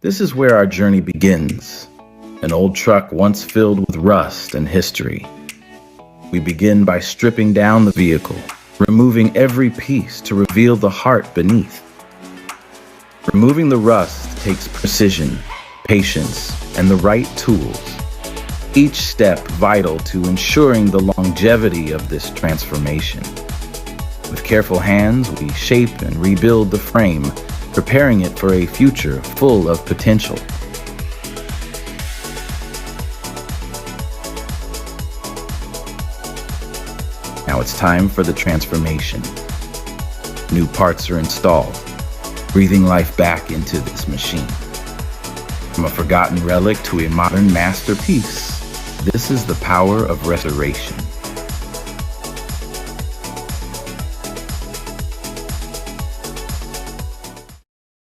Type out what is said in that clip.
This is where our journey begins. An old truck once filled with rust and history. We begin by stripping down the vehicle, removing every piece to reveal the heart beneath. Removing the rust takes precision, patience, and the right tools. Each step vital to ensuring the longevity of this transformation. With careful hands, we shape and rebuild the frame, preparing it for a future full of potential. Now it's time for the transformation. New parts are installed, breathing life back into this machine. From a forgotten relic to a modern masterpiece, this is the power of restoration.